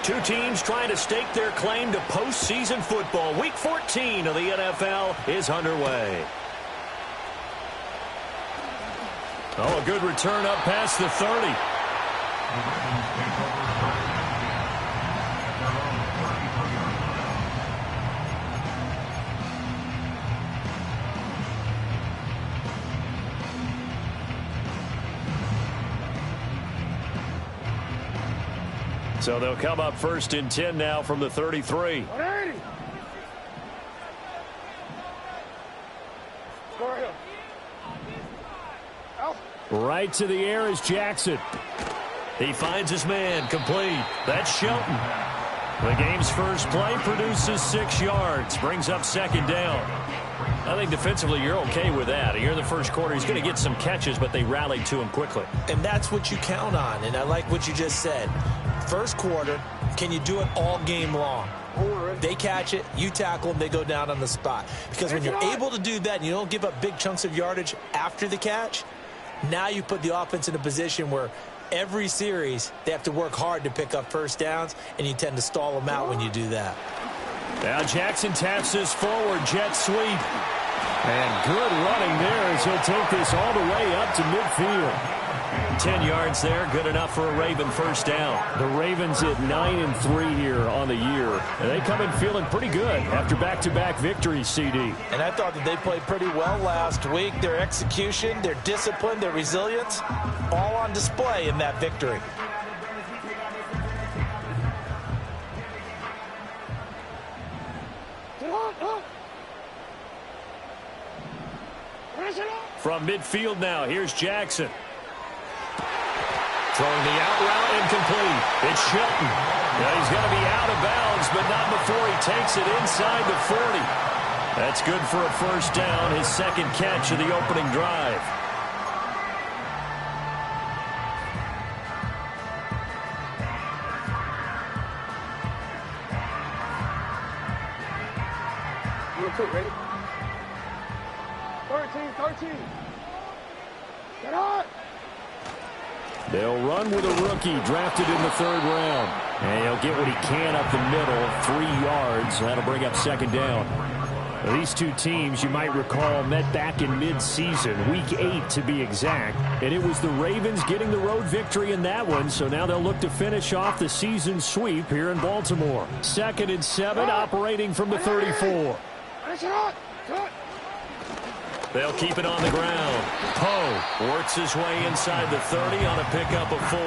Two teams trying to stake their claim to postseason football. Week 14 of the NFL is underway. Oh, a good return up past the 30. So they'll come up first and 10 now from the 33. Right to the air is Jackson. He finds his man, complete. That's Shelton. The game's first play produces 6 yards, brings up second down. I think defensively you're okay with that. Here in the first quarter, he's going to get some catches, but they rallied to him quickly. And that's what you count on, and I like what you just said. First quarter, can you do it all game long? They catch it, you tackle them, they go down on the spot. Because when you're able to do that and you don't give up big chunks of yardage after the catch, now you put the offense in a position where every series they have to work hard to pick up first downs, and you tend to stall them out when you do that. Now Jackson taps this forward, jet sweep. And good running there as he'll take this all the way up to midfield. 10 yards there, good enough for a Raven first down. The Ravens at 9-3 here on the year. And they come in feeling pretty good after back-to-back victories, CD. And I thought that they played pretty well last week. Their execution, their discipline, their resilience, all on display in that victory. From midfield now, here's Jackson. Throwing the out route incomplete. It's Shelton. Now he's going to be out of bounds, but not before he takes it inside the 40. That's good for a first down, his second catch of the opening drive. Ready? 13. Get on! They'll run with a rookie drafted in the 3rd round. And he'll get what he can up the middle, 3 yards. That'll bring up second down. Now, these two teams, you might recall, met back in mid-season, week 8 to be exact. And it was the Ravens getting the road victory in that one, so now they'll look to finish off the season sweep here in Baltimore. 2nd and 7, operating from the 34. They'll keep it on the ground. Poe works his way inside the 30 on a pickup of 4.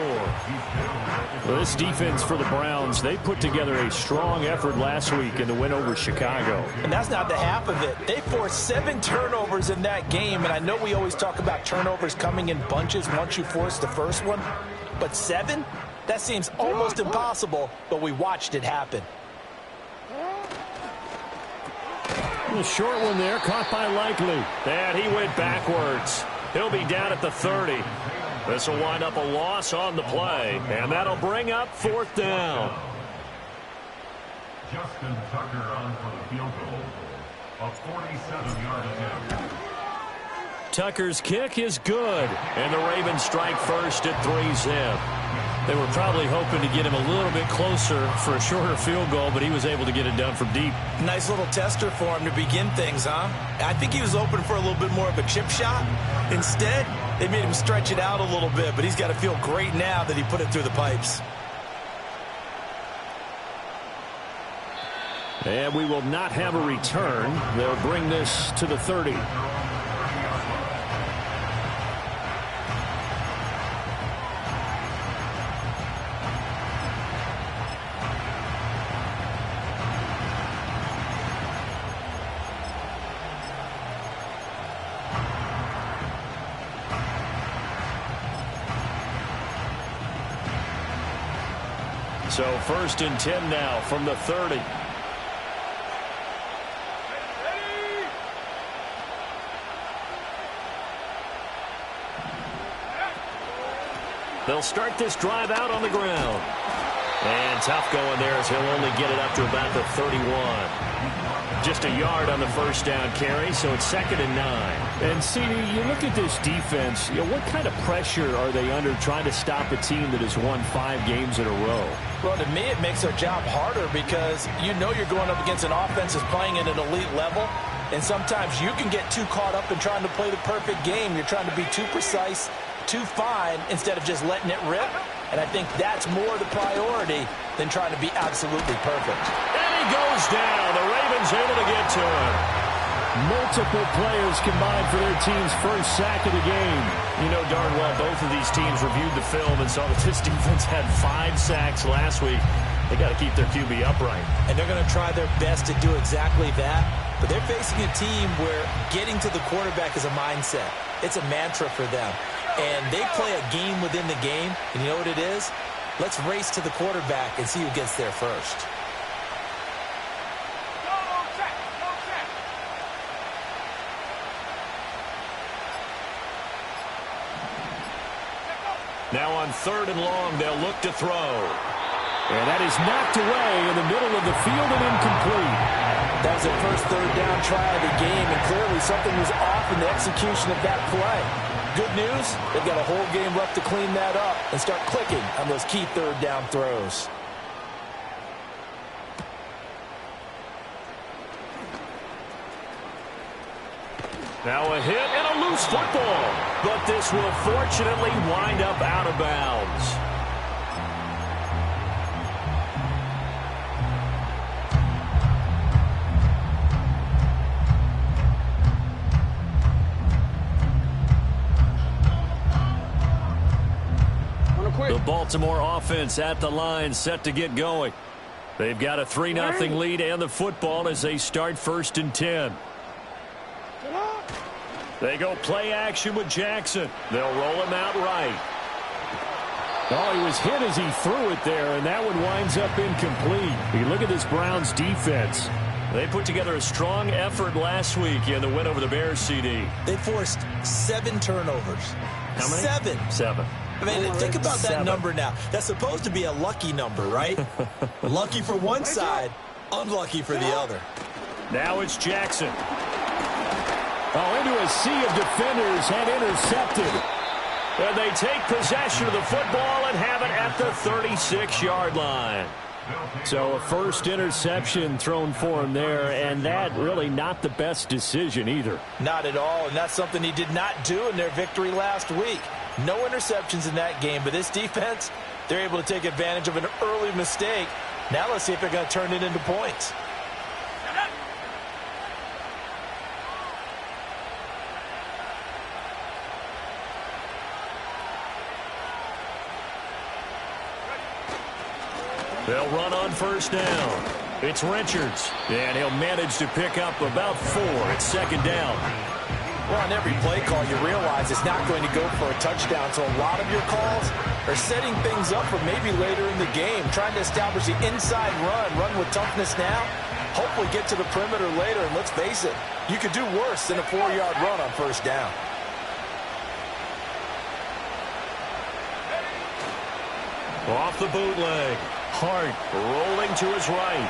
Well, this defense for the Browns, they put together a strong effort last week in the win over Chicago. And that's not the half of it. They forced 7 turnovers in that game, and I know we always talk about turnovers coming in bunches once you force the first one, but 7? That seems almost impossible, but we watched it happen. A short one there, caught by Likely. And he went backwards. He'll be down at the 30. This will wind up a loss on the play, and that'll bring up 4th down. Justin Tucker on for the field goal. A 47-yard attempt. Tucker's kick is good, and the Ravens strike first at 3-zip. They were probably hoping to get him a little bit closer for a shorter field goal, but he was able to get it done from deep. Nice little tester for him to begin things, huh? I think he was open for a little bit more of a chip shot. Instead, they made him stretch it out a little bit, but he's got to feel great now that he put it through the pipes. And we will not have a return. They'll bring this to the 30. So 1st and 10 now from the 30. They'll start this drive out on the ground. And tough going there as he'll only get it up to about the 31. Just a yard on the first down carry, so it's 2nd and 9. And, CD, you look at this defense, what kind of pressure are they under trying to stop a team that has won 5 games in a row? Well, to me, it makes our job harder because you know you're going up against an offense that's playing at an elite level, and sometimes you can get too caught up in trying to play the perfect game. You're trying to be too precise, too fine, instead of just letting it rip. And I think that's more the priority than trying to be absolutely perfect. And he goes down. The Ravens able to get to him. Multiple players combined for their team's first sack of the game. You know darn well both of these teams reviewed the film and saw that this defense had 5 sacks last week. They got to keep their QB upright. And they're going to try their best to do exactly that. But they're facing a team where getting to the quarterback is a mindset. It's a mantra for them. And they play a game within the game. And you know what it is? Let's race to the quarterback and see who gets there first. Now on 3rd and long, they'll look to throw. And that is knocked away in the middle of the field and incomplete. That was their first 3rd down try of the game, and clearly something was off in the execution of that play. Good news, they've got a whole game left to clean that up and start clicking on those key 3rd down throws. Now a hit and a loose football. But this will fortunately wind up out of bounds. The Baltimore offense at the line, set to get going. They've got a 3-0 lead and the football as they start 1st and 10. They go play action with Jackson. They'll roll him out right. Oh, he was hit as he threw it there, and that one winds up incomplete. You look at this Browns defense. They put together a strong effort last week in the win over the Bears, CD. They forced 7 turnovers. How many? 7. 7. I mean, think about that 7. number now. That's supposed to be a lucky number, right? Lucky for one side, unlucky for the other. Now it's Jackson. Oh, into a sea of defenders and intercepted. And they take possession of the football and have it at the 36-yard line. So a first interception thrown for him there, and that really not the best decision either. Not at all, and that's something he did not do in their victory last week. No interceptions in that game, but this defense, they're able to take advantage of an early mistake. Now let's see if they're going to turn it into points. They'll run on 1st down. It's Richards, and he'll manage to pick up about 4 at 2nd down. Well, on every play call, you realize it's not going to go for a touchdown, so a lot of your calls are setting things up for maybe later in the game, trying to establish the inside run with toughness now, hopefully get to the perimeter later, and let's face it, you could do worse than a 4-yard run on 1st down. Off the bootleg. Hart rolling to his right.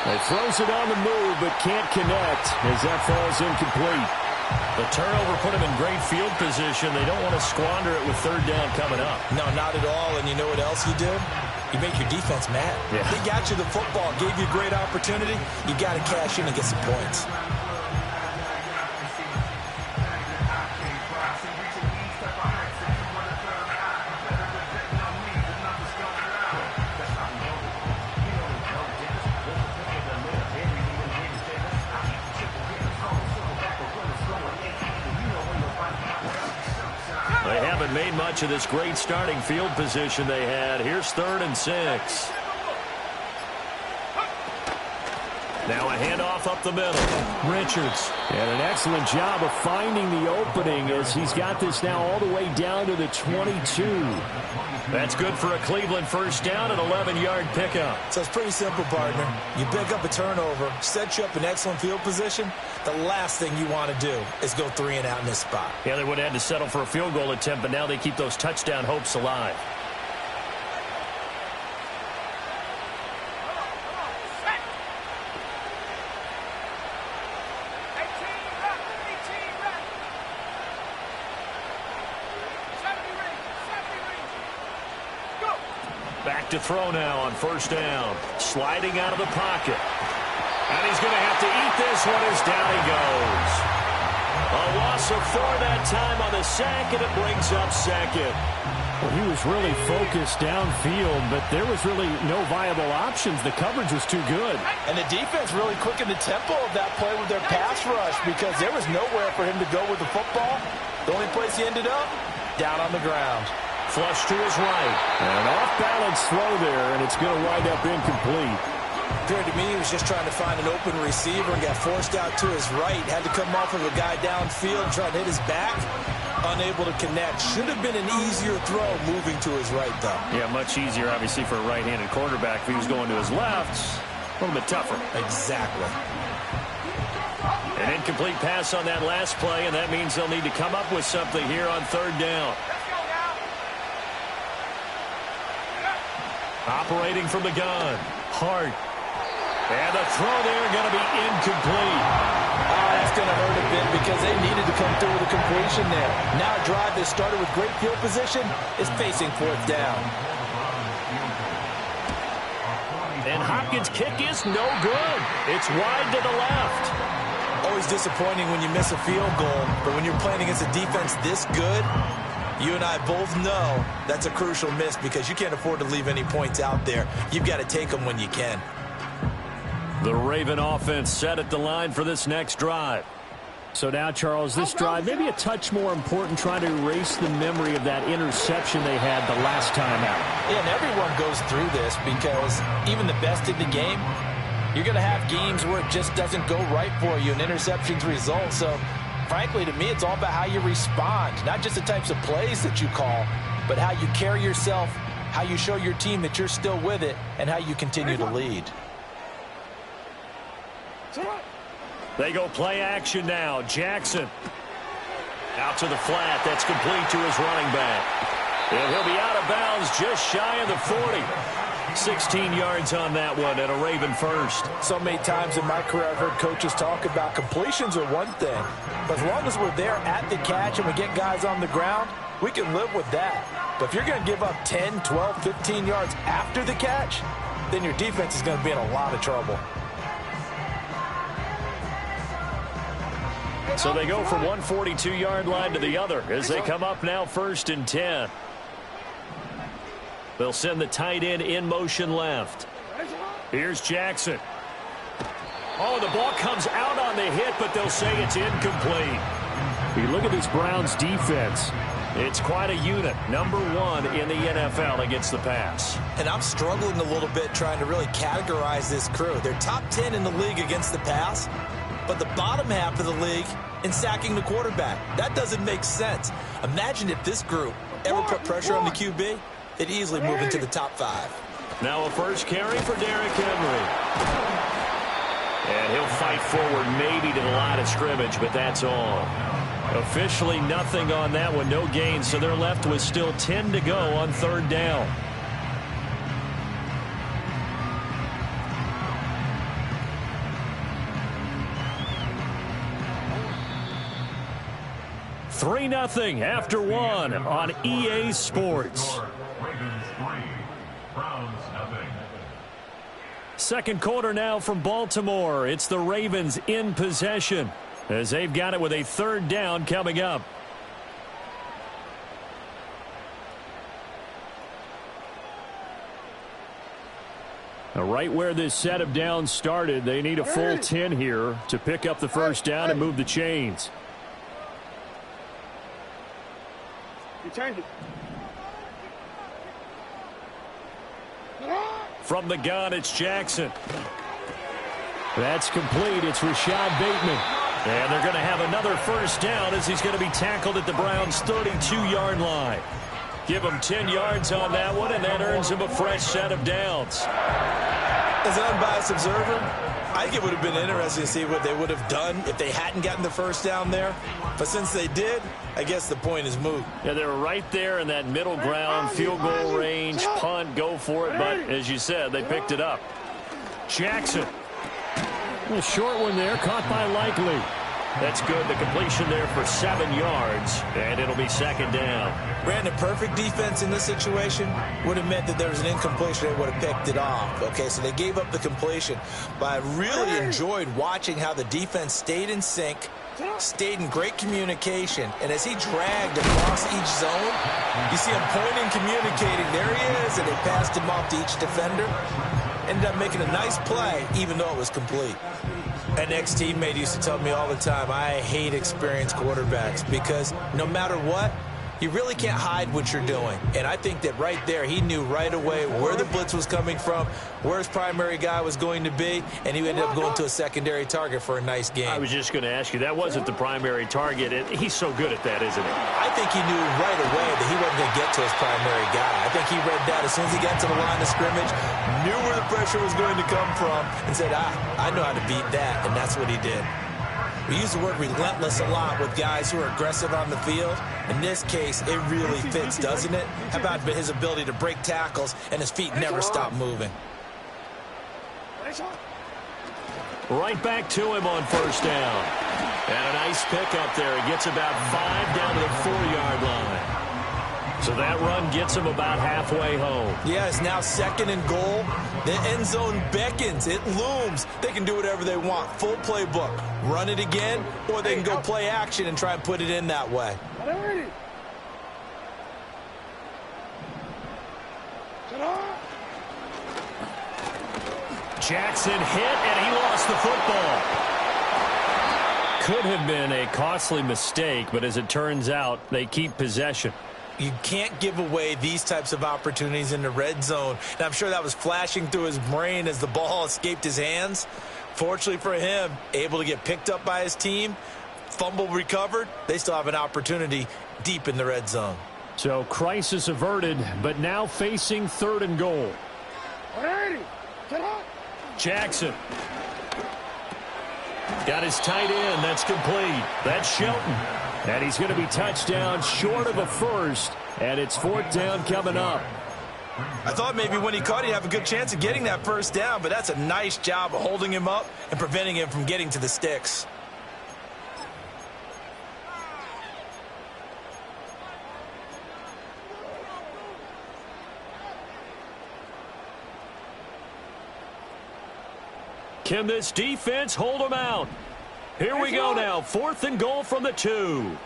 He throws it on the move but can't connect as that falls incomplete. The turnover put him in great field position. They don't want to squander it with 3rd down coming up. No, not at all. And you know what else you do? You make your defense mad. Yeah. They got you the football, gave you a great opportunity. You got to cash in and get some points. They haven't made much of this great starting field position they had. Here's 3rd and 6. Now a handoff up the middle. Richards. And an excellent job of finding the opening as he's got this now all the way down to the 22. That's good for a Cleveland 1st down, an 11-yard pickup. So it's pretty simple, partner. You pick up a turnover, set you up in excellent field position. The last thing you want to do is go 3 and out in this spot. Yeah, they would have had to settle for a field goal attempt, but now they keep those touchdown hopes alive. Back to throw now on first down. Sliding out of the pocket. And he's going to have to eat this one as down he goes. A loss of 4 that time on the sack, and it brings up second. Well, he was really focused downfield, but there was really no viable options. The coverage was too good. And the defense really quickened the tempo of that play with their pass rush because there was nowhere for him to go with the football. The only place he ended up, down on the ground. Flush to his right. And an off-balance throw there, and it's going to wind up incomplete. Appeared to me he was just trying to find an open receiver and got forced out to his right. Had to come off of a guy downfield, trying to hit his back. Unable to connect. Should have been an easier throw moving to his right, though. Yeah, much easier, obviously, for a right-handed quarterback. If he was going to his left, a little bit tougher. Exactly. An incomplete pass on that last play, and that means they'll need to come up with something here on third down. Operating from the gun. Hart. And the throw there going to be incomplete. That's going to hurt a bit because they needed to come through with a completion there. Now a drive that started with great field position is facing fourth down. And Hopkins' kick is no good. It's wide to the left. Always disappointing when you miss a field goal, but when you're playing against a defense this good, you and I both know that's a crucial miss because you can't afford to leave any points out there. You've got to take them when you can. The Raven offense set at the line for this next drive. So now, Charles, this drive maybe a touch more important, trying to erase the memory of that interception they had the last time out. Yeah, and everyone goes through this because even the best in the game, you're going to have games where it just doesn't go right for you and interceptions result. So, frankly, to me, it's all about how you respond, not just the types of plays that you call, but how you carry yourself, how you show your team that you're still with it, and how you continue to lead. They go play action now. Jackson out to the flat. That's complete to his running back. And he'll be out of bounds just shy of the 40. 16 yards on that one and a Raven first. So many times in my career I've heard coaches talk about completions are one thing. But as long as we're there at the catch and we get guys on the ground, we can live with that. But if you're going to give up 10, 12, 15 yards after the catch, then your defense is going to be in a lot of trouble. So they go from one 42-yard line to the other as they come up now 1st and 10. They'll send the tight end in motion left. Here's Jackson. Oh, the ball comes out on the hit, but they'll say it's incomplete. You look at this Browns defense. It's quite a unit. Number 1 in the NFL against the pass. And I'm struggling a little bit trying to really categorize this crew. They're top 10 in the league against the pass, but the bottom half of the league in sacking the quarterback. That doesn't make sense. Imagine if this group ever put pressure on the QB, they'd easily move into the top 5. Now a first carry for Derrick Henry. And he'll fight forward maybe to the line of scrimmage, but that's all. Officially nothing on that one, no gain, so they're left with still 10 to go on third down. Three 3-0 after one on EA Sports. Ravens 3, Browns nothing. Second quarter now from Baltimore. It's the Ravens in possession as they've got it with a third down coming up. Now, right where this set of downs started, they need a full 10 here to pick up the first down and move the chains. You change it. From the gun, it's Jackson. That's complete. It's Rashad Bateman. And they're going to have another first down as he's going to be tackled at the Browns' 32-yard line. Give him 10 yards on that one, and that earns him a fresh set of downs. As an unbiased observer, I think it would have been interesting to see what they would have done if they hadn't gotten the first down there. But since they did, I guess the point is moot. Yeah, they were right there in that middle ground, field goal range, punt, go for it. But as you said, they picked it up. Jackson. A short one there, caught by Likely. That's good. The completion there for 7 yards, and it'll be second down. Brandon, perfect defense in this situation would have meant that there was an incompletion. They would have picked it off. Okay, so they gave up the completion. But I really enjoyed watching how the defense stayed in sync, stayed in great communication, and as he dragged across each zone, you see him pointing, communicating. There he is, and they passed him off to each defender. Ended up making a nice play, even though it was complete. An ex-teammate used to tell me all the time, I hate experienced quarterbacks because no matter what, you really can't hide what you're doing. And I think that right there, he knew right away where the blitz was coming from, where his primary guy was going to be, and he ended up going to a secondary target for a nice game. I was just going to ask you, that wasn't the primary target. He's so good at that, isn't he? I think he knew right away that he wasn't going to get to his primary guy. I think he read that as soon as he got to the line of scrimmage, knew where the pressure was going to come from, and said, I know how to beat that, and that's what he did. We use the word relentless a lot with guys who are aggressive on the field. In this case, it really fits, doesn't it? How about his ability to break tackles and his feet never stop moving? Right back to him on first down. And a nice pickup there. He gets about 5 down to the 4-yard line. So that run gets him about halfway home. Yeah, it's now second and goal. The end zone beckons. It looms. They can do whatever they want. Full playbook. Run it again, or they can go play action and try and put it in that way. Jackson hit, and he lost the football. Could have been a costly mistake, but as it turns out, they keep possession. You can't give away these types of opportunities in the red zone. And I'm sure that was flashing through his brain as the ball escaped his hands. Fortunately for him, able to get picked up by his team, fumble recovered. They still have an opportunity deep in the red zone. So crisis averted, but now facing 3rd and goal. Jackson. Got his tight end. That's complete. That's Shelton. And he's going to be touchdown short of a first. And it's 4th down coming up. I thought maybe when he caught, he'd have a good chance of getting that first down, but that's a nice job of holding him up and preventing him from getting to the sticks. Can this defense hold him out? Here we go now. 4th and goal from the 2.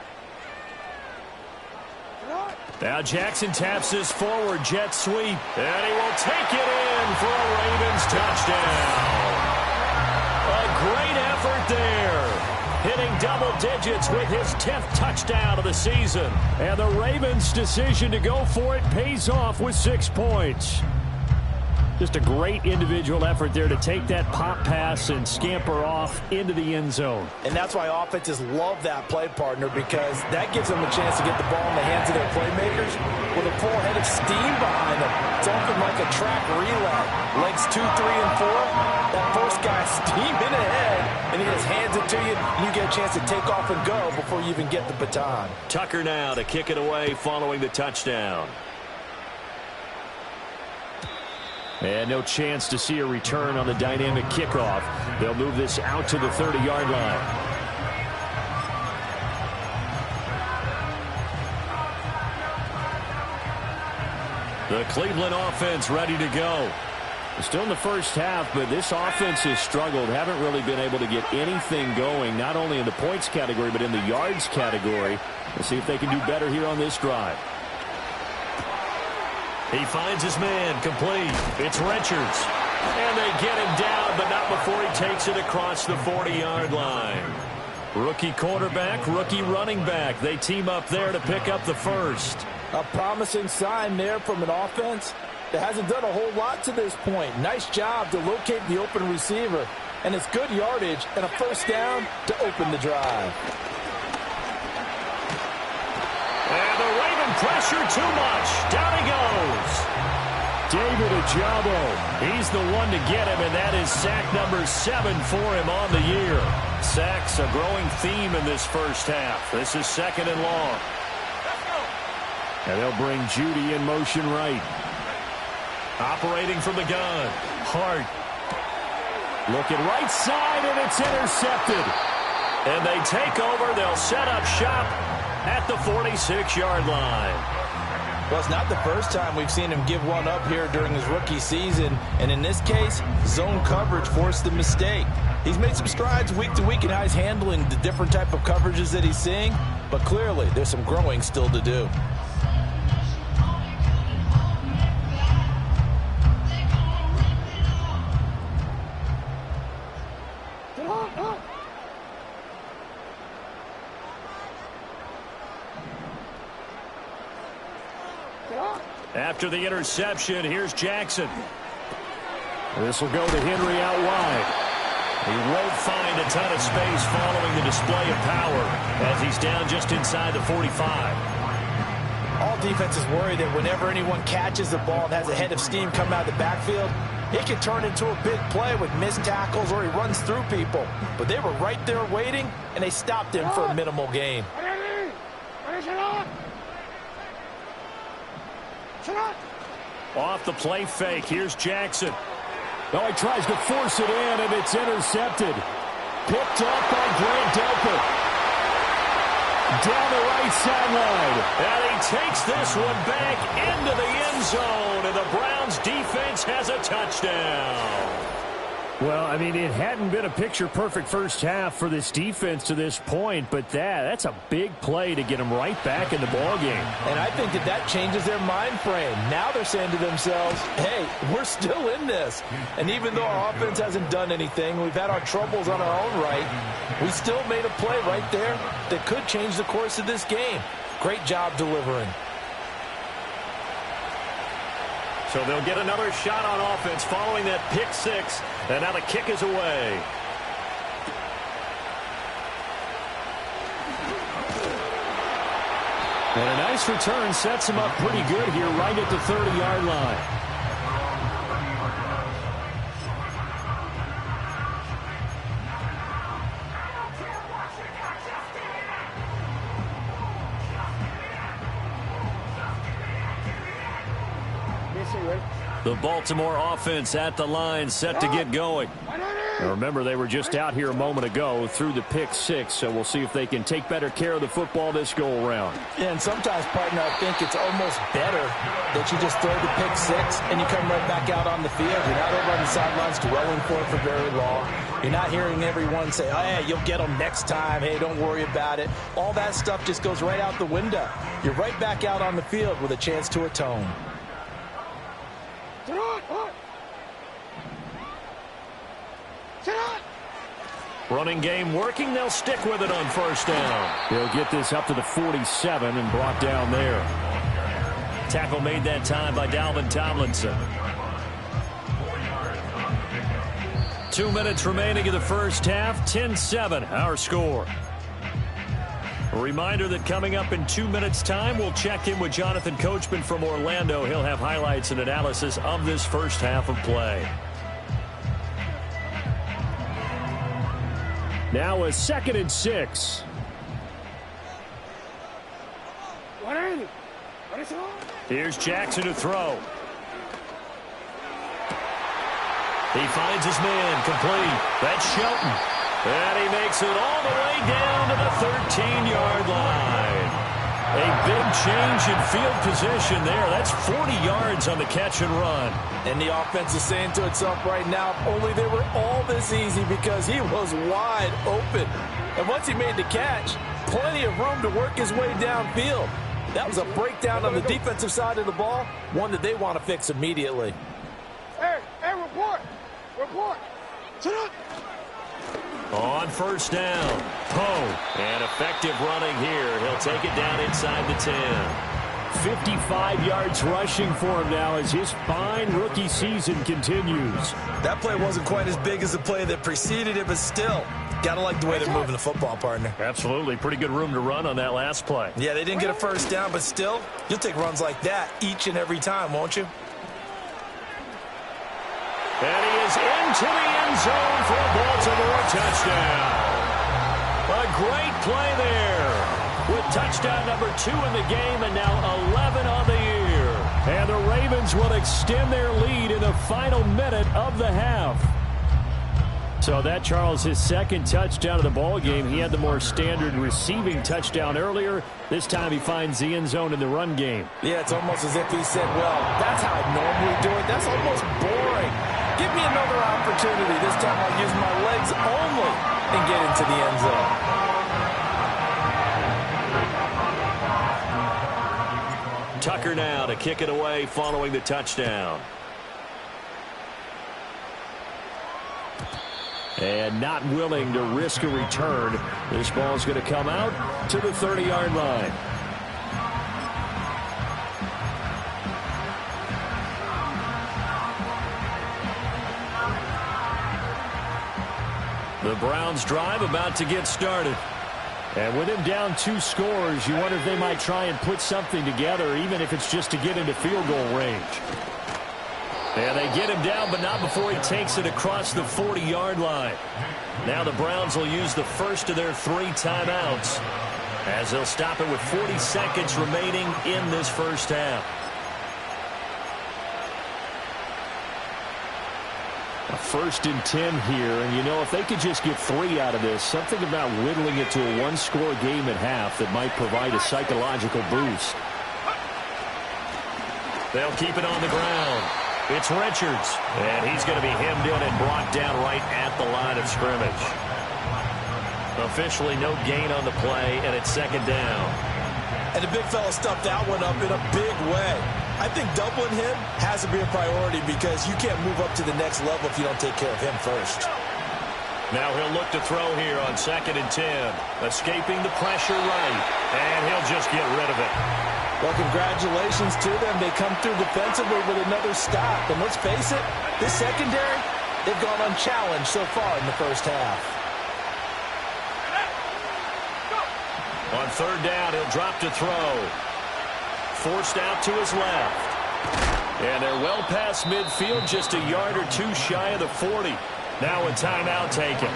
Now Jackson taps this forward jet sweep. And he will take it in for a Ravens touchdown. A great effort there. Hitting double digits with his 10th touchdown of the season. And the Ravens' decision to go for it pays off with 6 points. Just a great individual effort there to take that pop pass and scamper off into the end zone. And that's why offenses love that play, partner, because that gives them a chance to get the ball in the hands of their playmakers with a full head of steam behind them. It's often like a track relay. Legs 2, 3, and 4. That first guy steaming ahead, and he just hands it to you, and you get a chance to take off and go before you even get the baton. Tucker now to kick it away following the touchdown. And no chance to see a return on the dynamic kickoff. They'll move this out to the 30-yard line. The Cleveland offense ready to go. Still in the first half, but this offense has struggled. Haven't really been able to get anything going, not only in the points category, but in the yards category. We'll see if they can do better here on this drive. He finds his man, complete. It's Richards. And they get him down, but not before he takes it across the 40-yard line. Rookie quarterback, rookie running back. They team up there to pick up the first. A promising sign there from an offense that hasn't done a whole lot to this point. Nice job to locate the open receiver. And it's good yardage and a first down to open the drive. And the Raven pressure too much. Down he goes. David Ojabo. He's the one to get him, and that is sack number 7 for him on the year. Sacks a growing theme in this first half. This is 2nd and long. And they'll bring Judy in motion right. Operating from the gun. Hart. Looking right side, and it's intercepted. And they take over. They'll set up shop at the 46-yard line. Well, it's not the first time we've seen him give one up here during his rookie season. And in this case, zone coverage forced the mistake. He's made some strides week to week in how he's handling the different type of coverages that he's seeing. But clearly, there's some growing still to do. After the interception, here's Jackson. This will go to Henry out wide. He won't find a ton of space following the display of power as he's down just inside the 45. All defenses worry that whenever anyone catches the ball and has a head of steam come out of the backfield, it can turn into a big play with missed tackles or he runs through people. But they were right there waiting, and they stopped him for a minimal gain. Off the play fake, here's Jackson. Oh, he tries to force it in, and it's intercepted. Picked up by Grant Delpit. Down the right sideline. And he takes this one back into the end zone, and the Browns defense has a touchdown. Well, I mean, it hadn't been a picture-perfect first half for this defense to this point, but that's a big play to get them right back in the ballgame. And I think that changes their mind frame. Now they're saying to themselves, hey, we're still in this. And even though our offense hasn't done anything, we've had our troubles on our own right, we still made a play right there that could change the course of this game. Great job delivering. So they'll get another shot on offense following that pick six. And now the kick is away. And a nice return sets him up pretty good here right at the 30-yard line. The Baltimore offense at the line, set to get going. Now remember, they were just out here a moment ago through the pick six, so we'll see if they can take better care of the football this go-around. Yeah, and sometimes, partner, I think it's almost better that you just throw the pick six and you come right back out on the field. You're not over on the sidelines dwelling for very long. You're not hearing everyone say, oh, yeah, you'll get them next time. Hey, don't worry about it. All that stuff just goes right out the window. You're right back out on the field with a chance to atone. Running game working. They'll stick with it on first down. They'll get this up to the 47 and brought down there. Tackle made that time by Dalvin Tomlinson. 2 minutes remaining in the first half. 10-7 our score. A reminder that coming up in 2 minutes' time, we'll check in with Jonathan Coachman from Orlando. He'll have highlights and analysis of this first half of play. Now a 2nd and 6. Here's Jackson to throw. He finds his man, complete. That's Shelton. And he makes it all the way down to the 13-yard line. A big change in field position there. That's 40 yards on the catch and run. And the offense is saying to itself right now, if only they were all this easy, because he was wide open. And once he made the catch, plenty of room to work his way downfield. That was a breakdown on the defensive side of the ball, one that they want to fix immediately. Hey, report. Sit up. On first down, Poe. And effective running here. He'll take it down inside the 10. 55 yards rushing for him now as his fine rookie season continues. That play wasn't quite as big as the play that preceded it, but still, got to like the way they're moving the football, partner. Absolutely. Pretty good room to run on that last play. Yeah, they didn't get a first down, but still, you'll take runs like that each and every time, won't you? And he is into the end zone for a Baltimore touchdown. A great play there with touchdown number 2 in the game and now 11 on the year. And the Ravens will extend their lead in the final minute of the half. So that, Charles, his second touchdown of the ball game. He had the more standard receiving touchdown earlier. This time he finds the end zone in the run game. Yeah, it's almost as if he said, well, that's how I normally do it. That's almost boring. Give me another opportunity. This time I'll use my legs only and get into the end zone. Tucker now to kick it away following the touchdown. And not willing to risk a return. This ball's going to come out to the 30-yard line. The Browns drive about to get started. And with him down 2 scores, you wonder if they might try and put something together, even if it's just to get into field goal range. And they get him down, but not before he takes it across the 40-yard line. Now the Browns will use the first of their 3 timeouts, as they'll stop it with 40 seconds remaining in this first half. A 1st and 10 here, and you know, if they could just get 3 out of this, something about whittling it to a 1-score game at half that might provide a psychological boost. They'll keep it on the ground. It's Richards, and he's going to be hemmed in and brought down right at the line of scrimmage. Officially no gain on the play, and it's 2nd down. And the big fella stuffed that one up in a big way. I think doubling him has to be a priority because you can't move up to the next level if you don't take care of him first. Now he'll look to throw here on 2nd and 10. Escaping the pressure right, and he'll just get rid of it. Well, congratulations to them. They come through defensively with another stop. And let's face it, this secondary, they've gone unchallenged so far in the first half. On 3rd down, he'll drop to throw. Forced out to his left. And they're well past midfield, just a yard or 2 shy of the 40. Now a timeout taken.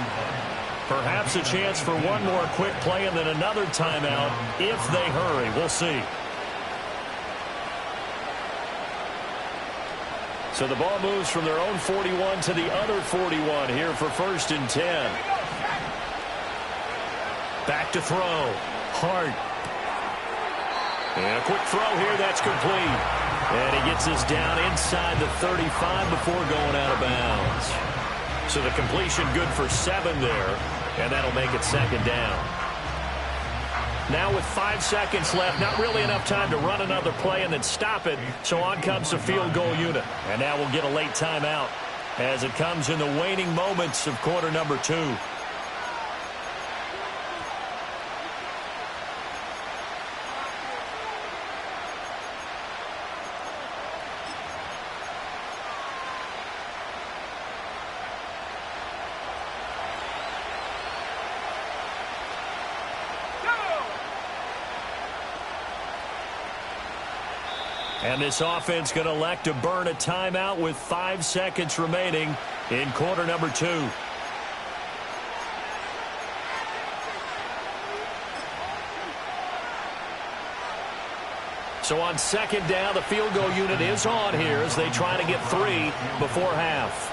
Perhaps a chance for one more quick play and then another timeout if they hurry. We'll see. So the ball moves from their own 41 to the other 41 here for 1st and 10. Back to throw. Hart. And a quick throw here. That's complete. And he gets this down inside the 35 before going out of bounds. So the completion good for 7 there. And that'll make it 2nd down. Now with 5 seconds left, not really enough time to run another play and then stop it. So on comes the field goal unit. And now we'll get a late timeout as it comes in the waning moments of quarter number 2. And this offense going to elect to burn a timeout with 5 seconds remaining in quarter number 2. So on 2nd down, the field goal unit is on here as they try to get 3 before half.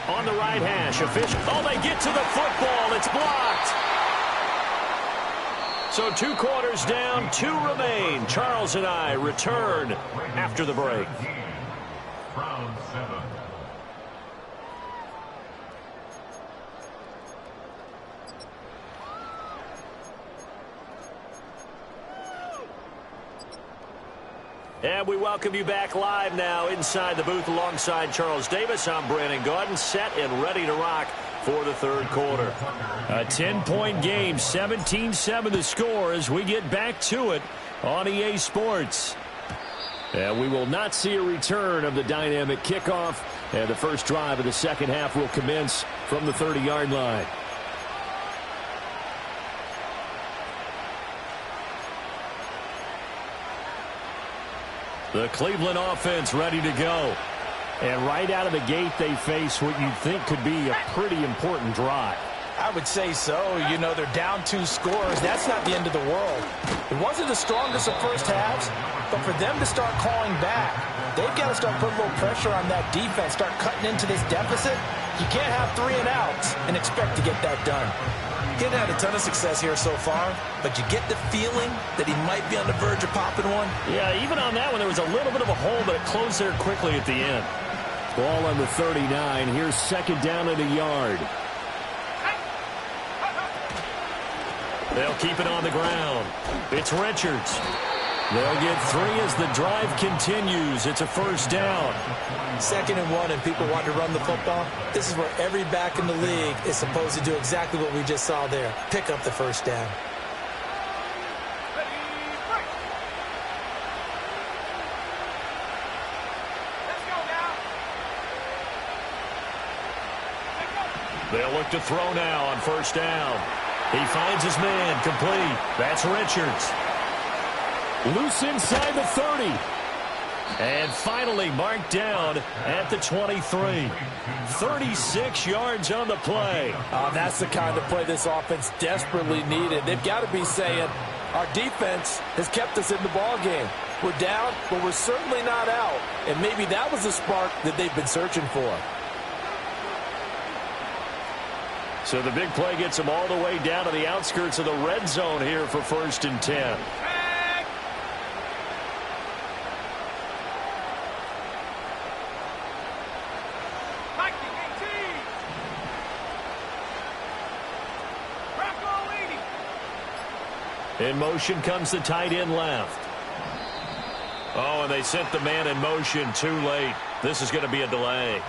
On the right hash, official. Oh, they get to the football. It's blocked. So 2 quarters down, 2 remain. Charles and I return after the break. Round 7. And we welcome you back live now inside the booth alongside Charles Davis. I'm Brandon Gaudin, set and ready to rock for the 3rd quarter. A 10-point game, 17-7 the score as we get back to it on EA Sports. And we will not see a return of the dynamic kickoff, and the first drive of the 2nd half will commence from the 30-yard line. The Cleveland offense ready to go. And right out of the gate, they face what you'd think could be a pretty important drive. I would say so. You know, they're down 2 scores. That's not the end of the world. It wasn't the strongest of first halves, but for them to start calling back, they've got to start putting a little pressure on that defense, start cutting into this deficit. You can't have 3 and outs and expect to get that done. He hasn't had a ton of success here so far, but you get the feeling that he might be on the verge of popping one. Yeah, even on that one, there was a little bit of a hole, but it closed there quickly at the end. Ball on the 39. Here's second down and a yard. They'll keep it on the ground. It's Richards. They'll get 3 as the drive continues. It's a first down. 2nd and 1, and people want to run the football. This is where every back in the league is supposed to do exactly what we just saw there. Pick up the first down. They'll look to throw now on first down. He finds his man, complete. That's Richards. Loose inside the 30. And finally marked down at the 23. 36 yards on the play. Oh, that's the kind of play this offense desperately needed. They've got to be saying, our defense has kept us in the ball game. We're down, but we're certainly not out. And maybe that was the spark that they've been searching for. So the big play gets them all the way down to the outskirts of the red zone here for 1st and 10. In motion comes the tight end left. Oh, and they sent the man in motion too late. This is going to be a delay.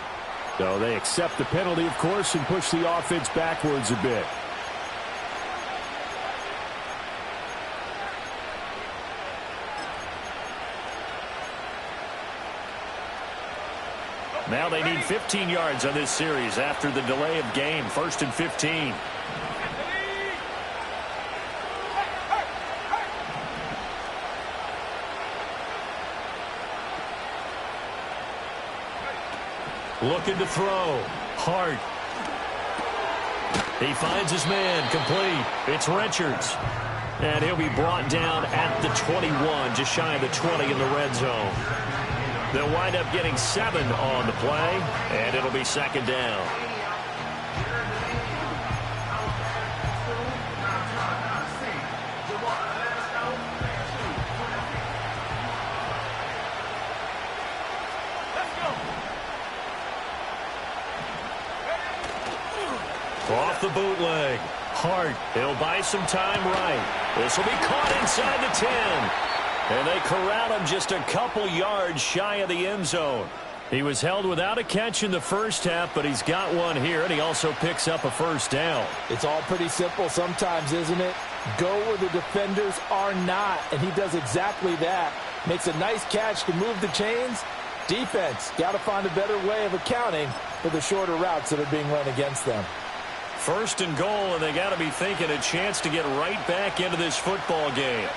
So they accept the penalty, of course, and push the offense backwards a bit. Now they need 15 yards on this series after the delay of game. 1st and 15. Looking to throw. Hart. He finds his man, complete. It's Richards. And he'll be brought down at the 21, just shy of the 20 in the red zone. They'll wind up getting 7 on the play, and it'll be 2nd down. Off the bootleg. Hart. He'll buy some time right. This will be caught inside the 10. And they corral him just a couple yards shy of the end zone. He was held without a catch in the first half, but he's got one here, and he also picks up a first down. It's all pretty simple sometimes, isn't it? Go where the defenders are not, and he does exactly that. Makes a nice catch to move the chains. Defense, got to find a better way of accounting for the shorter routes that are being run against them. 1st and goal, and they got to be thinking a chance to get right back into this football game.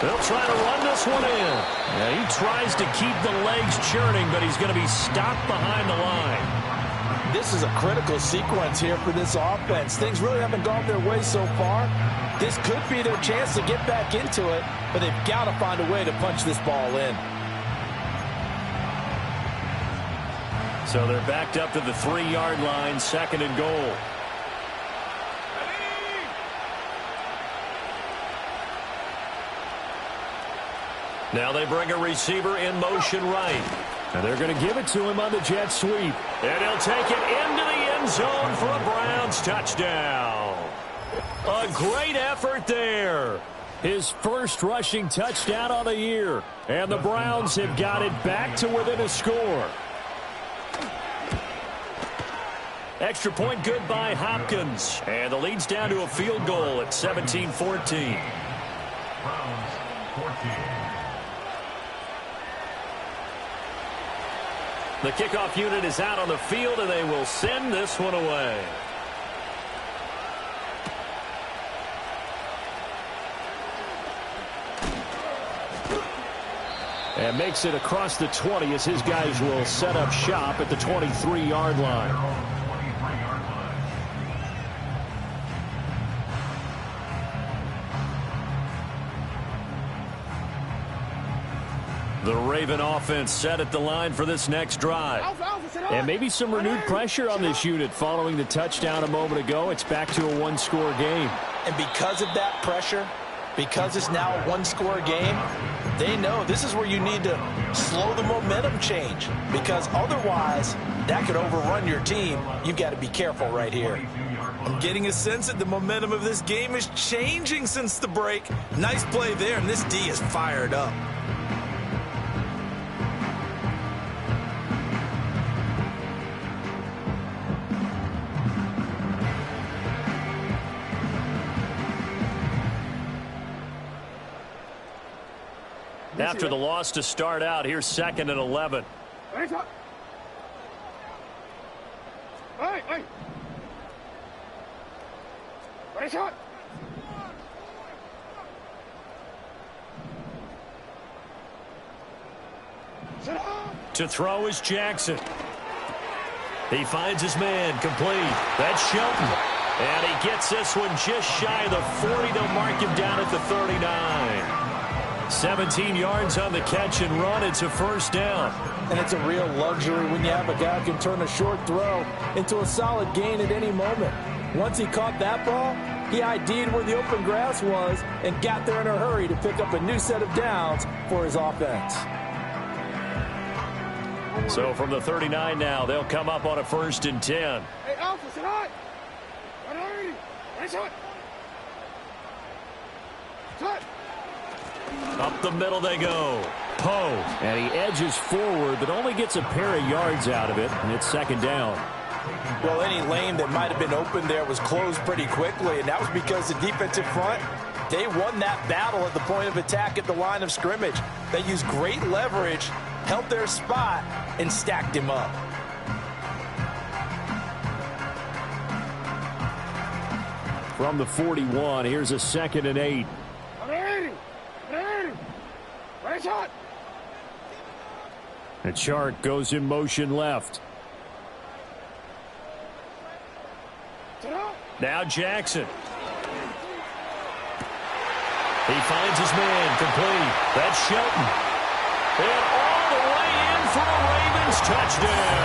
They'll try to run this one in. Yeah, he tries to keep the legs churning, but he's going to be stopped behind the line. This is a critical sequence here for this offense. Things really haven't gone their way so far. This could be their chance to get back into it, but they've got to find a way to punch this ball in. So they're backed up to the 3-yard line, 2nd and goal. Now they bring a receiver in motion right. And they're going to give it to him on the jet sweep. And he'll take it into the end zone for a Browns touchdown. A great effort there. His first rushing touchdown on the year. And the Browns have got it back to within a score. Extra point good by Hopkins. And the lead's down to a field goal at 17-14. Browns 14. The kickoff unit is out on the field, and they will send this one away. And makes it across the 20 as his guys will set up shop at the 23-yard line. The Raven offense set at the line for this next drive. And maybe some renewed pressure on this unit following the touchdown a moment ago. It's back to a one-score game. And because of that pressure, because it's now a one-score game, they know this is where you need to slow the momentum change, because otherwise that could overrun your team. You've got to be careful right here. I'm getting a sense that the momentum of this game is changing since the break. Nice play there, and this D is fired up. After the loss to start out, here's 2nd and 11. Hey! Shot! To throw is Jackson. He finds his man, complete. That's Shelton. And he gets this one just shy of the 40. They'll mark him down at the 39. 17 yards on the catch and run. It's a first down. And it's a real luxury when you have a guy who can turn a short throw into a solid gain at any moment. Once he caught that ball, he ID'd where the open grass was and got there in a hurry to pick up a new set of downs for his offense. So from the 39 now, they'll come up on a 1st and 10. Hey, Alpha, sit high! Shot! Shot! Up the middle they go. Poe. And he edges forward, but only gets a pair of yards out of it, and it's 2nd down. Well, any lane that might have been open there was closed pretty quickly, and that was because the defensive front, they won that battle at the point of attack at the line of scrimmage. They used great leverage, held their spot, and stacked him up. From the 41, here's a 2nd and 8. Shot! The Chart goes in motion left. Now Jackson. He finds his man, complete. That's Shelton. And all the way in for a Ravens touchdown.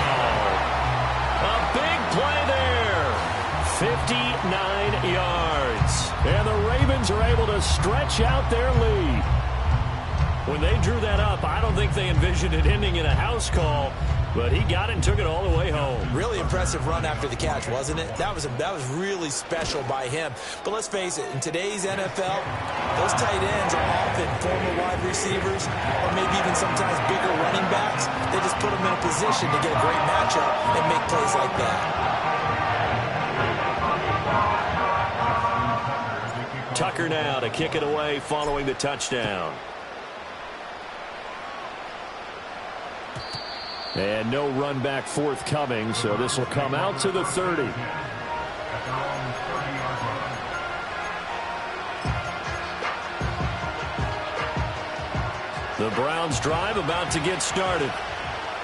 A big play there. 59 yards. And the Ravens are able to stretch out their lead. When they drew that up, I don't think they envisioned it ending in a house call, but he got it and took it all the way home. Really impressive run after the catch, wasn't it? That was really special by him. But let's face it, in today's NFL, those tight ends are often former wide receivers or maybe even sometimes bigger running backs. They just put them in a position to get a great matchup and make plays like that. Tucker now to kick it away following the touchdown. And no run back forthcoming, so this will come out to the 30. The Browns drive about to get started.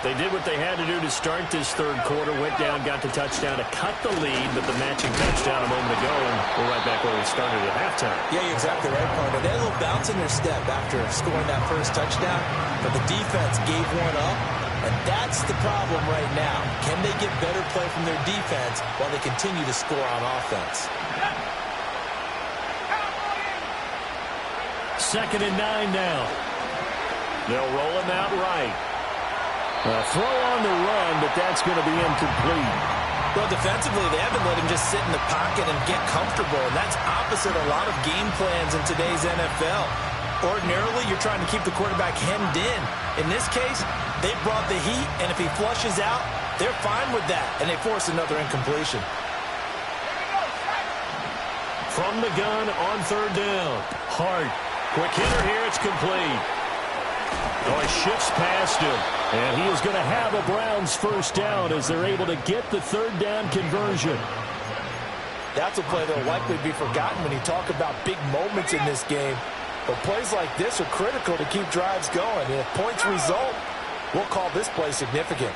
They did what they had to do to start this third quarter, went down, got the touchdown to cut the lead, but the matching touchdown a moment ago, and we're right back where we started at halftime. Yeah, you're exactly right, Pardo. They had a little bounce in their step after scoring that first touchdown, but the defense gave one up, and that's the problem right now. Can they get better play from their defense while they continue to score on offense? 2nd and 9 now. They'll roll him out right. A throw on the run, but that's going to be incomplete. Well, defensively, they haven't let him just sit in the pocket and get comfortable, and that's opposite a lot of game plans in today's NFL. Ordinarily, you're trying to keep the quarterback hemmed in. In this case, they brought the heat, and if he flushes out, they're fine with that, and they force another incompletion. From the gun on 3rd down. Hart. Quick hitter here, it's complete. Oh, he shifts past him. And he is going to have a Browns first down as they're able to get the 3rd down conversion. That's a play that will likely be forgotten when you talk about big moments in this game. But plays like this are critical to keep drives going. And if points result, we'll call this play significant.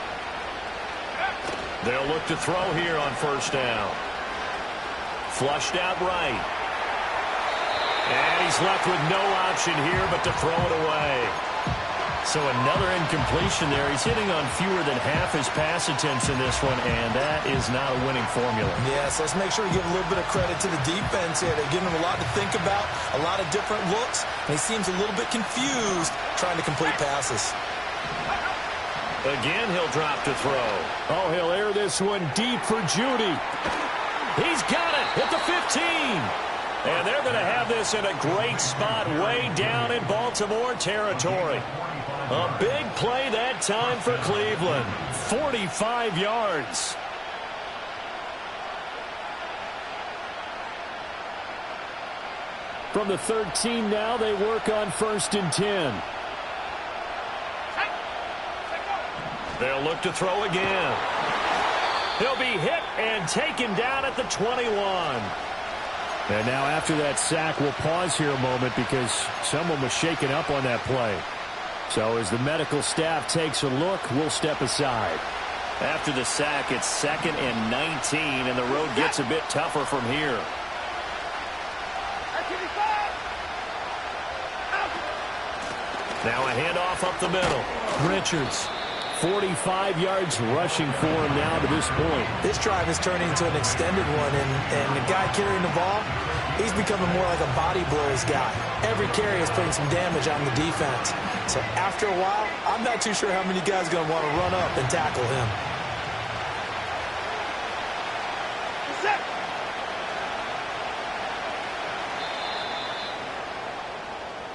They'll look to throw here on 1st down. Flushed out right. And he's left with no option here but to throw it away. So another incompletion there. He's hitting on fewer than half his pass attempts in this one, and that is not a winning formula. Yes, let's make sure to give a little bit of credit to the defense here. They're giving him a lot to think about, a lot of different looks, and he seems a little bit confused trying to complete passes. Again, he'll drop to throw. Oh, he'll air this one deep for Judy. He's got it at the 15. And they're going to have this in a great spot way down in Baltimore territory. A big play that time for Cleveland. 45 yards. From the 13 now, they work on 1st and 10. They'll look to throw again. He'll be hit and taken down at the 21. And now after that sack, we'll pause here a moment because someone was shaken up on that play. So as the medical staff takes a look, we'll step aside. After the sack, it's 2nd and 19, and the road gets a bit tougher from here. Now a handoff up the middle. Richards, 45 yards rushing for him now to this point. This drive is turning into an extended one, and the guy carrying the ball, he's becoming more like a body blows guy. Every carry is putting some damage on the defense. So after a while, I'm not too sure how many guys are going to want to run up and tackle him.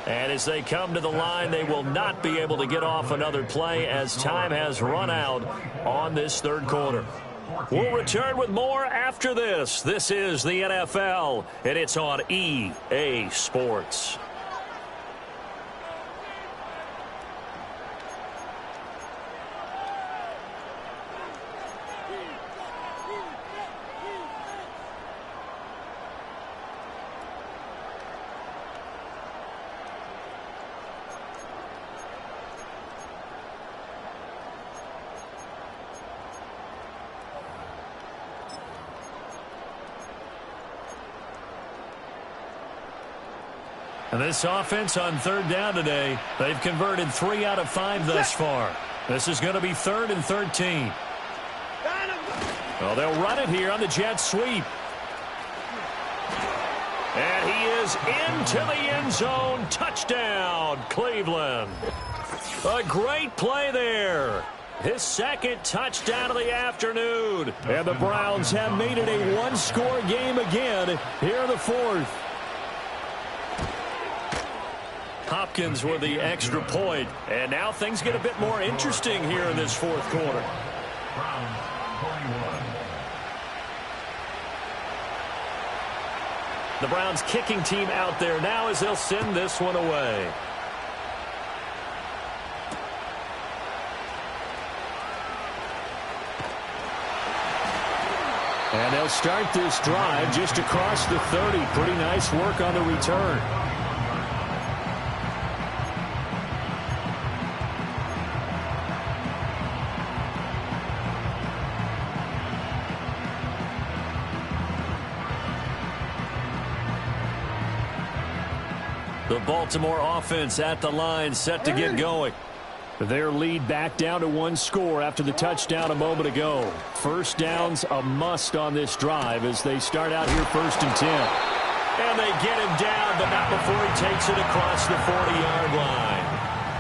And as they come to the line, they will not be able to get off another play as time has run out on this 3rd quarter. We'll return with more after this. This is the NFL, and it's on EA Sports. And this offense on 3rd down today, they've converted 3 out of 5 thus far. This is going to be 3rd and 13. Well, they'll run it here on the jet sweep. And he is into the end zone. Touchdown, Cleveland. A great play there. His 2nd touchdown of the afternoon. And the Browns have made it a one-score game again here in the 4th. Hopkins with the extra point. And now things get a bit more interesting here in this 4th quarter. The Browns kicking team out there now as they'll send this one away. And they'll start this drive just across the 30. Pretty nice work on the return. The Baltimore offense at the line, set to get going. Their lead back down to 1 score after the touchdown a moment ago. 1st downs a must on this drive as they start out here 1st and 10. And they get him down, but not before he takes it across the 40-yard line.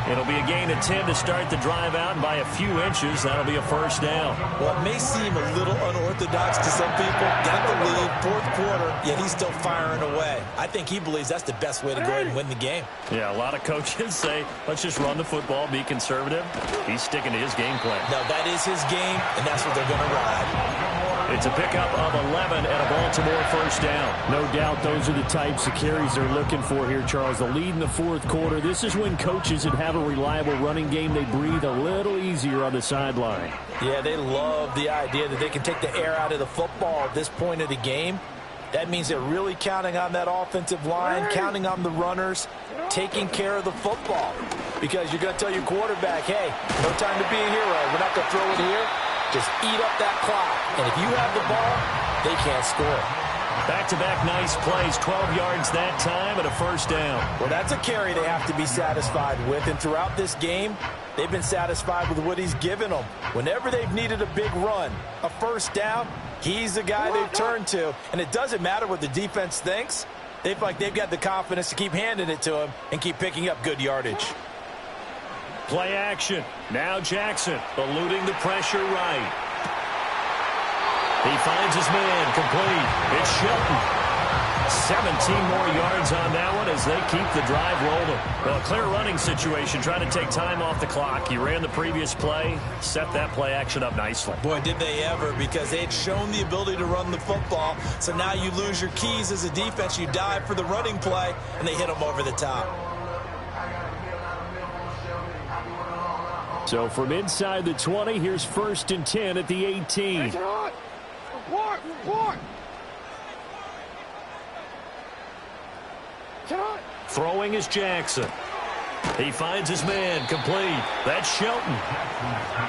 It'll be a gain of 10 to start the drive out, and by a few inches, that'll be a 1st down. Well, it may seem a little unorthodox to some people. Got the lead, 4th quarter, yet he's still firing away. I think he believes that's the best way to go ahead and win the game. Yeah, a lot of coaches say, let's just run the football, be conservative. He's sticking to his game plan. No, that is his game, and that's what they're going to ride. It's a pickup of 11 and a Baltimore 1st down. No doubt those are the types of carries they're looking for here, Charles. The lead in the 4th quarter. This is when coaches that have a reliable running game, they breathe a little easier on the sideline. Yeah, they love the idea that they can take the air out of the football at this point of the game. That means they're really counting on that offensive line, counting on the runners, taking care of the football. Because you're going to tell your quarterback, hey, no time to be a hero. We're not going to throw it here. Just eat up that clock. And if you have the ball, they can't score. Back-to-back nice plays, 12 yards that time and a first down. Well, that's a carry they have to be satisfied with, and throughout this game, they've been satisfied with what he's given them. Whenever they've needed a big run, a first down, he's the guy they've turned to, and it doesn't matter what the defense thinks. They feel like they've got the confidence to keep handing it to him and keep picking up good yardage. Play action. Now Jackson eluding the pressure right. He finds his man complete. It's Shelton. 17 more yards on that one as they keep the drive rolling. Well, a clear running situation, trying to take time off the clock. He ran the previous play, set that play action up nicely. Boy, did they ever, because they had shown the ability to run the football. So now you lose your keys as a defense. You dive for the running play, and they hit them over the top. So from inside the 20, here's 1st and 10 at the 18. Report! Throwing is Jackson. He finds his man complete. That's Shelton.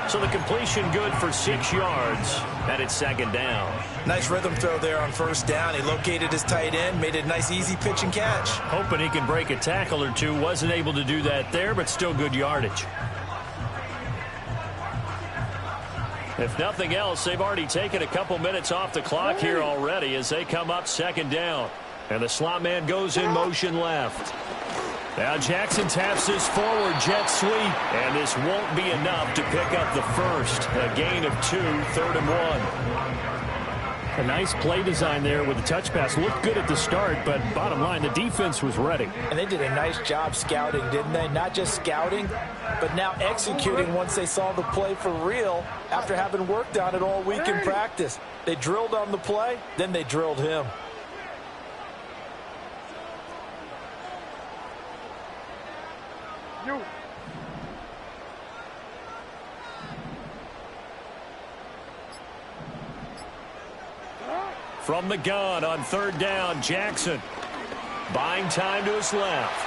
So the completion good for 6 yards, and it's 2nd down. Nice rhythm throw there on 1st down. He located his tight end, made a nice easy pitch and catch. Hoping he can break a tackle or two. Wasn't able to do that there, but still good yardage. If nothing else, they've already taken a couple minutes off the clock here already as they come up 2nd down. And the slot man goes in motion left. Now Jackson taps this forward jet sweep, and this won't be enough to pick up the first. A gain of 2, 3rd and 1. A nice play design there with the touch pass. Looked good at the start, but bottom line, the defense was ready. And they did a nice job scouting, didn't they? Not just scouting, but now executing once they saw the play for real after having worked on it all week in practice. They drilled on the play, then they drilled him. From the gun on 3rd down, Jackson buying time to his left.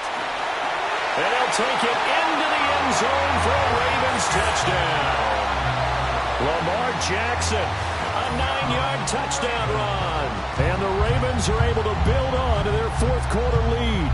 And he'll take it into the end zone for a Ravens touchdown. Lamar Jackson, a 9-yard touchdown run. And the Ravens are able to build on to their 4th quarter lead.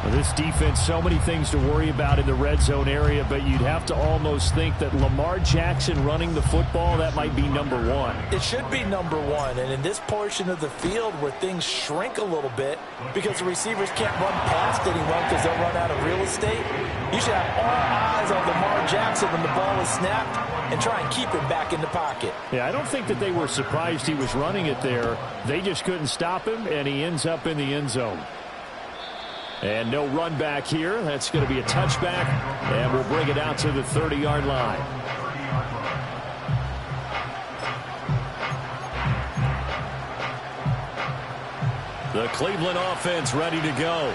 This defense, so many things to worry about in the red zone area, but you'd have to almost think that Lamar Jackson running the football, that might be number 1. It should be number 1, and in this portion of the field where things shrink a little bit because the receivers can't run past anyone because they'll run out of real estate, you should have all eyes on Lamar Jackson when the ball is snapped and try and keep him back in the pocket. Yeah, I don't think that they were surprised he was running it there. They just couldn't stop him, and he ends up in the end zone. And no run back here. That's going to be a touchback, and we'll bring it out to the 30-yard line. The Cleveland offense ready to go.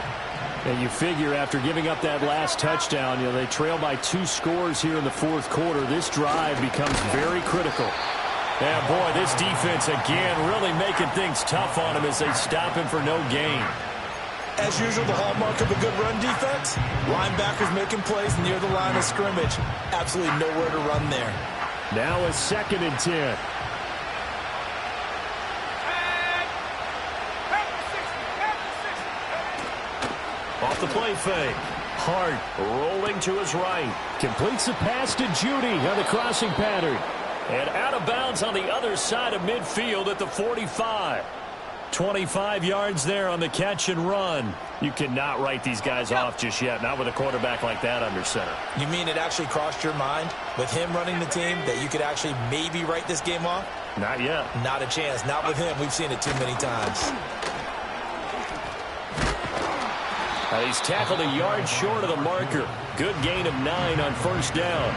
And you figure after giving up that last touchdown, they trail by 2 scores here in the 4th quarter. This drive becomes very critical. And boy, this defense again really making things tough on him as they stop him for no gain. As usual, the hallmark of a good run defense, linebackers making plays near the line of scrimmage. Absolutely nowhere to run there. Now a 2nd and 10. Off the play fake. Hart rolling to his right. Completes the pass to Judy on the crossing pattern. And out of bounds on the other side of midfield at the 45. 25 yards there on the catch and run. You cannot write these guys off just yet, not with a quarterback like that under center. You mean it actually crossed your mind with him running the team that you could actually maybe write this game off? Not yet. Not a chance. Not with him. We've seen it too many times. He's tackled a yard short of the marker. Good gain of 9 on 1st down.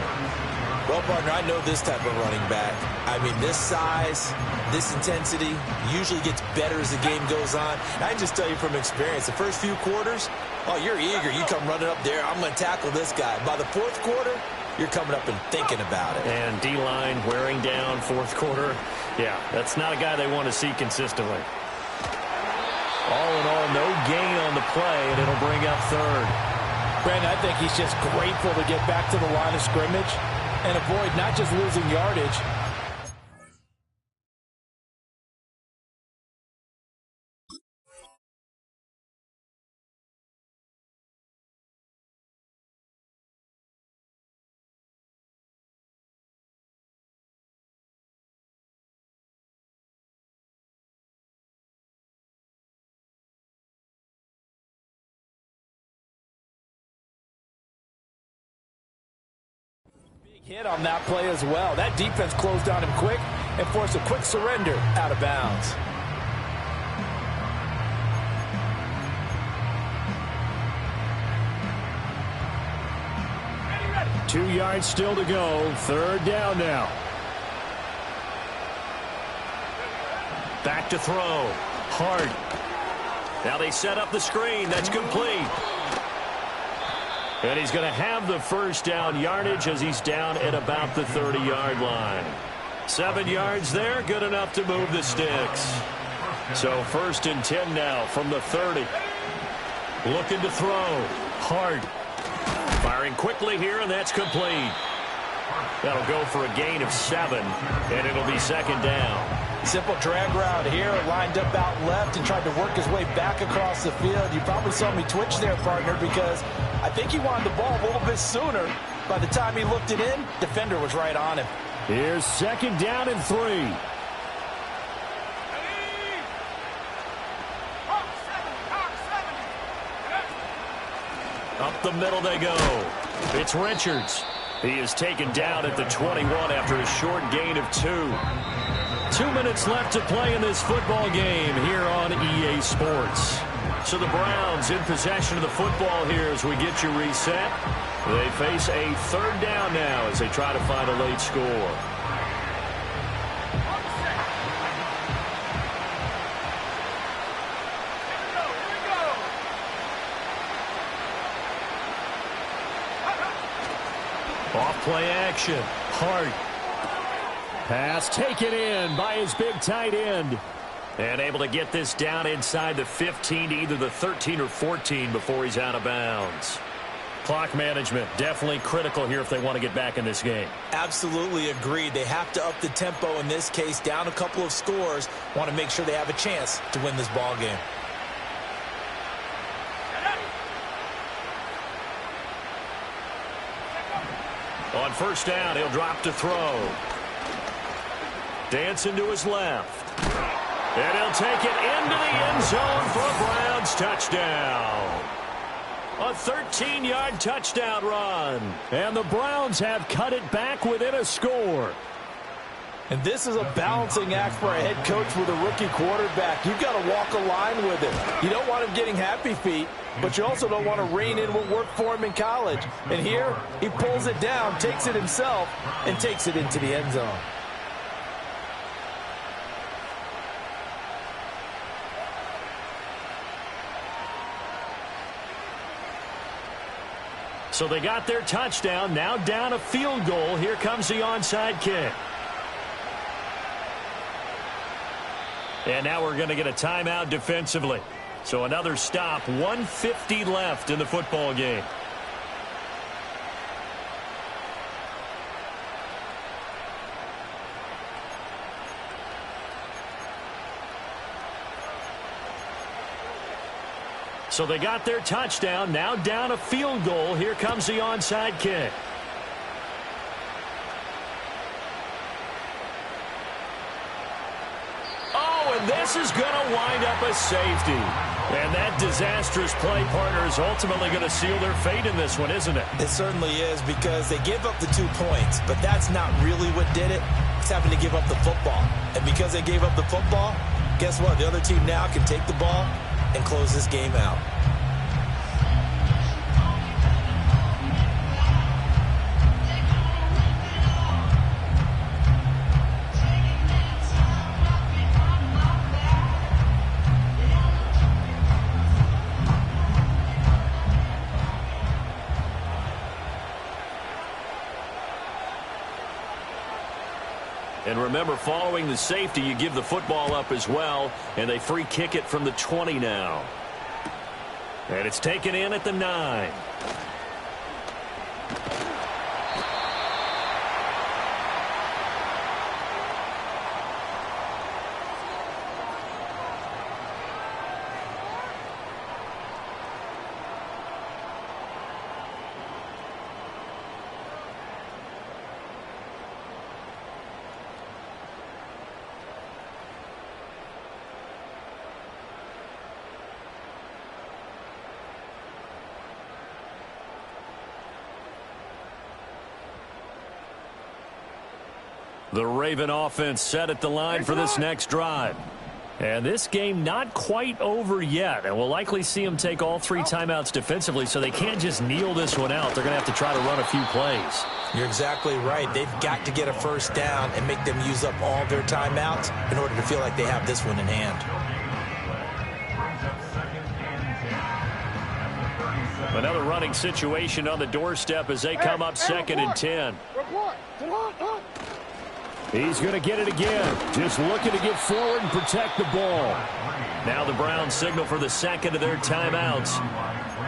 Well, partner, I know this type of running back. I mean, this size, this intensity usually gets better as the game goes on. And I can just tell you from experience, the first few quarters, oh, you're eager. You come running up there, I'm going to tackle this guy. By the 4th quarter, you're coming up and thinking about it. And D-line wearing down 4th quarter. Yeah, that's not a guy they want to see consistently. All in all, no gain on the play, and it'll bring up 3rd. Brandon, I think he's just grateful to get back to the line of scrimmage and avoid not just losing yardage, Hit on that play as well. That defense closed on him quick and forced a quick surrender out of bounds. Ready. 2 yards still to go. 3rd down now. Back to throw. Hart. Now they set up the screen. That's complete. And he's going to have the 1st down yardage as he's down at about the 30-yard line. 7 yards there, good enough to move the sticks. So 1st and 10 now from the 30. Looking to throw. Hart. Firing quickly here, and that's complete. That'll go for a gain of 7, and it'll be 2nd down. Simple drag route here, lined up out left and tried to work his way back across the field. You probably saw me twitch there, partner, because I think he wanted the ball a little bit sooner. By the time he looked it in, defender was right on him. Here's 2nd down and 3. Up the middle they go. It's Richards. He is taken down at the 21 after a short gain of 2. 2 minutes left to play in this football game here on EA Sports. So the Browns in possession of the football here as we get you reset. They face a 3rd down now as they try to find a late score. Off play action. Hart. Pass taken in by his big tight end. And able to get this down inside the 15 to either the 13 or 14 before he's out of bounds. Clock management, definitely critical here if they want to get back in this game. Absolutely agreed. They have to up the tempo in this case, down a couple of scores. Want to make sure they have a chance to win this ball game. On 1st down, he'll drop to throw. Dancing to his left. And he'll take it into the end zone for a Browns touchdown. A 13-yard touchdown run. And the Browns have cut it back within a score. And this is a balancing act for a head coach with a rookie quarterback. You've got to walk a line with him. You don't want him getting happy feet, but you also don't want to rein in what worked for him in college. And here, he pulls it down, takes it himself, and takes it into the end zone. So they got their touchdown, now down a field goal. Here comes the onside kick. And now we're going to get a timeout defensively. So another stop, 1:50 left in the football game. So they got their touchdown, now down a field goal. Here comes the onside kick. Oh, and this is going to wind up a safety. And that disastrous play, partner, is ultimately going to seal their fate in this one, isn't it? It certainly is, because they gave up the 2 points, but that's not really what did it. It's having to give up the football. And because they gave up the football, guess what? The other team now can take the ball and close this game out. And remember, following the safety, you give the football up as well, and they free kick it from the 20 now. And it's taken in at the 9. The Raven offense set at the line for this next drive. And this game not quite over yet. And we'll likely see them take all 3 timeouts defensively, so they can't just kneel this one out. They're going to have to try to run a few plays. You're exactly right. They've got to get a first down and make them use up all their timeouts in order to feel like they have this one in hand. Another running situation on the doorstep as they come up 2nd and 10. He's going to get it again. Just looking to get forward and protect the ball. Now the Browns signal for the second of their timeouts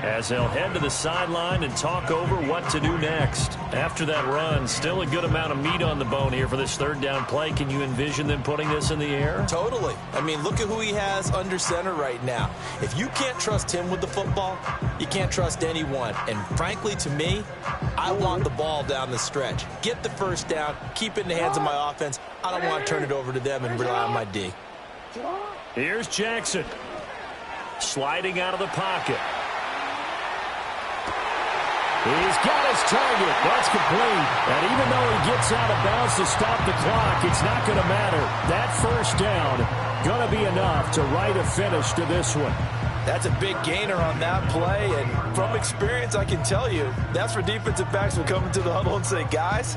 as they'll head to the sideline and talk over what to do next. After that run, still a good amount of meat on the bone here for this 3rd down play. Can you envision them putting this in the air? Totally. I mean, look at who he has under center right now. If you can't trust him with the football, you can't trust anyone. And frankly, to me, I want the ball down the stretch. Get the first down, keep it in the hands of my offense. I don't want to turn it over to them and rely on my D. Here's Jackson. Sliding out of the pocket. He's got his target. That's complete. And even though he gets out of bounds to stop the clock, it's not going to matter. That first down going to be enough to write a finish to this one. That's a big gainer on that play, and from experience, I can tell you, that's where defensive backs will come into the huddle and say, guys,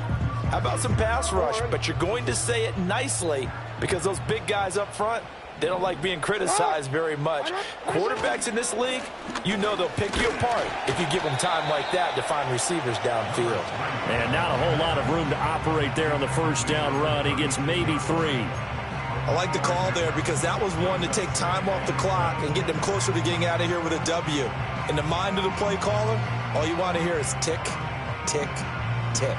how about some pass rush? But you're going to say it nicely because those big guys up front, they don't like being criticized very much. Quarterbacks in this league, you know they'll pick you apart if you give them time like that to find receivers downfield. And not a whole lot of room to operate there on the first down run. He gets maybe 3. I like the call there because that was one to take time off the clock and get them closer to getting out of here with a W. In the mind of the play caller, all you want to hear is tick, tick, tick.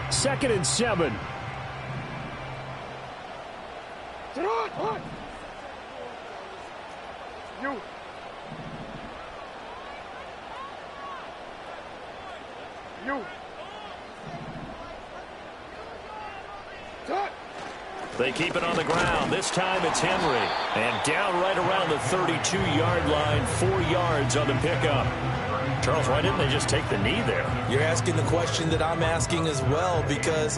Second and 7. They keep it on the ground. This time it's Henry. And down right around the 32-yard line, 4 yards on the pickup. Charles, why didn't they just take the knee there? You're asking the question that I'm asking as well, because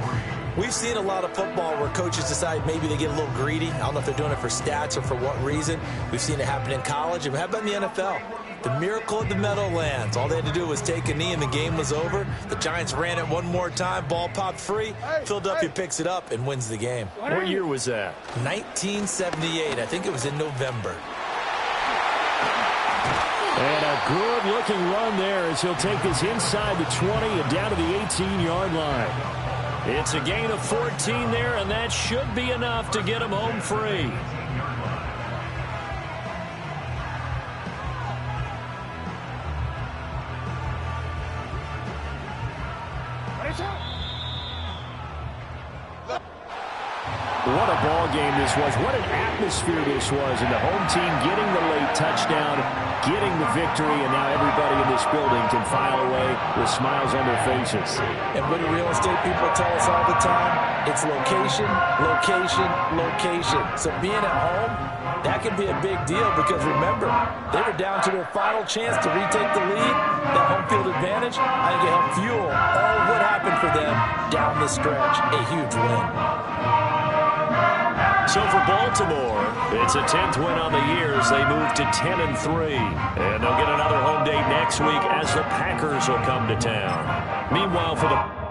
we've seen a lot of football where coaches decide maybe they get a little greedy. I don't know if they're doing it for stats or for what reason. We've seen it happen in college. And how about in the NFL? The miracle of the Meadowlands. All they had to do was take a knee and the game was over. The Giants ran it one more time. Ball popped free. Philadelphia picks it up and wins the game. What year was that? 1978. I think it was in November. And a good-looking run there as he'll take this inside the 20 and down to the 18-yard line. It's a gain of 14 there, and that should be enough to get him home free. What a ball game this was. What an atmosphere this was. And the home team getting the late touchdown, getting the victory, and now everybody in this building can file away with smiles on their faces. And what do real estate people tell us all the time? It's location, location, location. So being at home, that can be a big deal because remember, they were down to their final chance to retake the lead. That home field advantage, I think it helped fuel all of what happened for them down the stretch. A huge win. So for Baltimore, it's a 10th win on the year as they move to 10-3. And they'll get another home day next week as the Packers will come to town. Meanwhile, for the